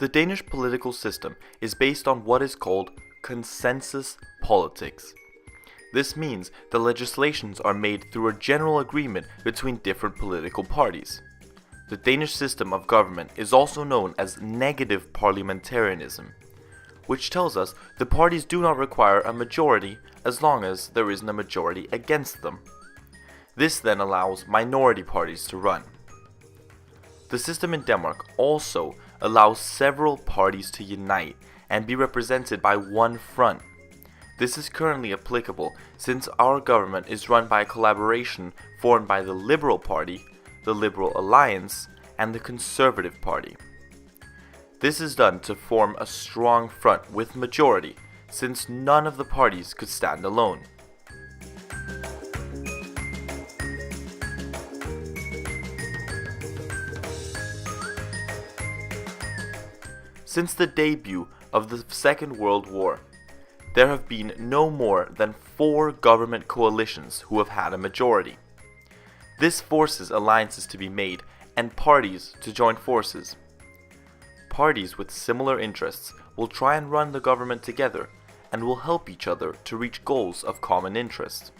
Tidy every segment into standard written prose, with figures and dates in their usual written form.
The Danish political system is based on what is called consensus politics. This means the legislations are made through a general agreement between different political parties. The Danish system of government is also known as negative parliamentarism, which tells us the parties do not require a majority as long as there isn't a majority against them. This then allows minority parties to run. The system in Denmark also allows several parties to unite and be represented by one front. This is currently applicable since our government is run by a collaboration formed by the Liberal Party, the Liberal Alliance, and the Conservative Party. This is done to form a strong front with majority, since none of the parties could stand alone. Since the debut of the Second World War, there have been no more than 4 government coalitions who have had a majority. This forces alliances to be made and parties to join forces. Parties with similar interests will try and run the government together and will help each other to reach goals of common interest.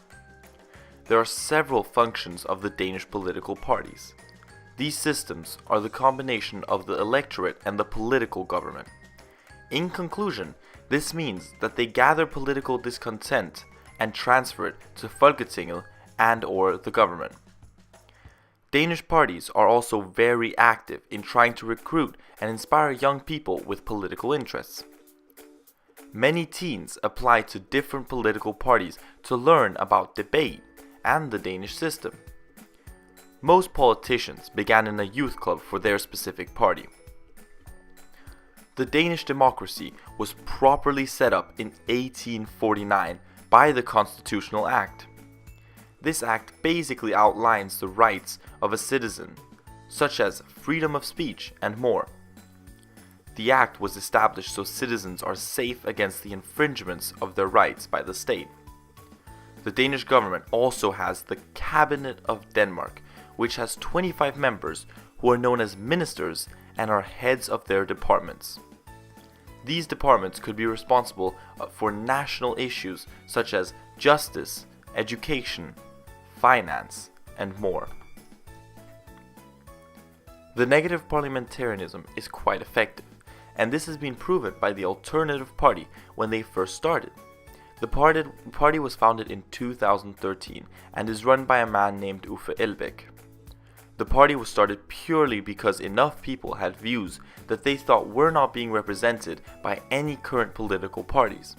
There are several functions of the Danish political parties. These systems are the combination of the electorate and the political government. In conclusion, this means that they gather political discontent and transfer it to Folketinget and/or the government. Danish parties are also very active in trying to recruit and inspire young people with political interests. Many teens apply to different political parties to learn about debate and the Danish system. Most politicians began in a youth club for their specific party. The Danish democracy was properly set up in 1849 by the Constitutional Act. This act basically outlines the rights of a citizen, such as freedom of speech and more. The act was established so citizens are safe against the infringements of their rights by the state. The Danish government also has the Cabinet of Denmark, which has 25 members who are known as ministers and are heads of their departments. These departments could be responsible for national issues such as justice, education, finance, and more. The negative parliamentarism is quite effective, and this has been proven by the Alternative Party when they first started. The party was founded in 2013 and is run by a man named Uffe Elbæk. The party was started purely because enough people had views that they thought were not being represented by any current political parties,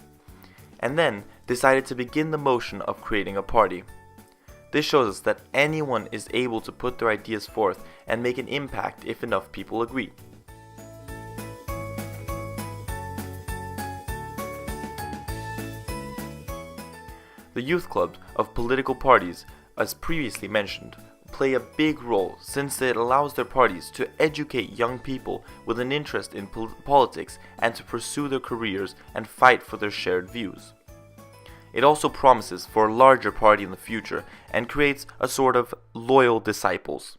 and then decided to begin the motion of creating a party. This shows us that anyone is able to put their ideas forth and make an impact if enough people agree. The youth clubs of political parties, as previously mentioned, play a big role since it allows their parties to educate young people with an interest in politics and to pursue their careers and fight for their shared views. It also promises for a larger party in the future and creates a sort of loyal disciples.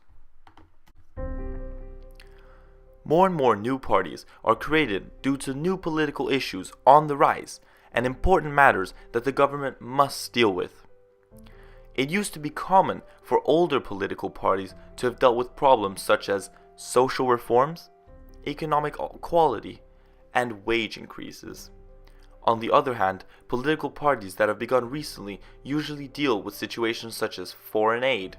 More and more new parties are created due to new political issues on the rise and important matters that the government must deal with. It used to be common for older political parties to have dealt with problems such as social reforms, economic equality, and wage increases. On the other hand, political parties that have begun recently usually deal with situations such as foreign aid,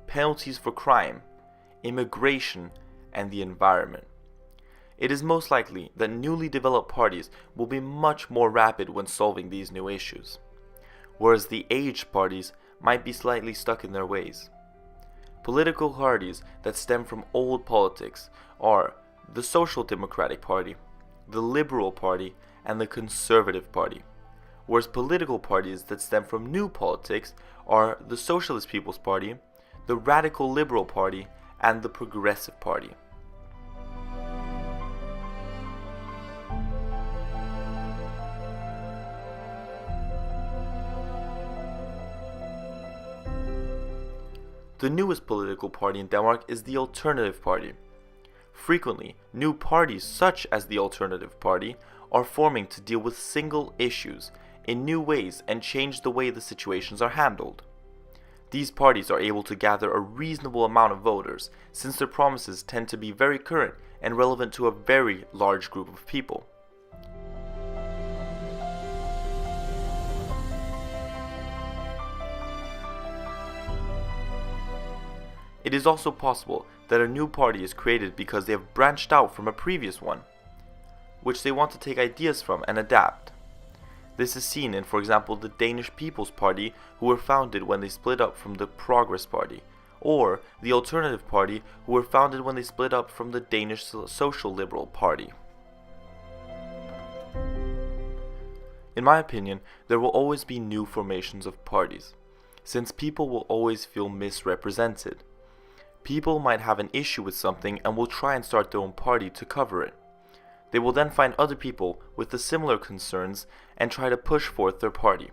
penalties for crime, immigration, and the environment. It is most likely that newly developed parties will be much more rapid when solving these new issues, whereas the aged parties might be slightly stuck in their ways. Political parties that stem from old politics are the Social Democratic Party, the Liberal Party, and the Conservative Party, whereas political parties that stem from new politics are the Socialist People's Party, the Radical Liberal Party, and the Progressive Party. The newest political party in Denmark is the Alternative Party. Frequently, new parties such as the Alternative Party are forming to deal with single issues in new ways and change the way the situations are handled. These parties are able to gather a reasonable amount of voters since their promises tend to be very current and relevant to a very large group of people. It is also possible that a new party is created because they have branched out from a previous one, which they want to take ideas from and adapt. This is seen in, for example, the Danish People's Party, who were founded when they split up from the Progress Party, or the Alternative Party, who were founded when they split up from the Danish Social Liberal Party. In my opinion, there will always be new formations of parties, since people will always feel misrepresented. People might have an issue with something and will try and start their own party to cover it. They will then find other people with the similar concerns and try to push forth their party.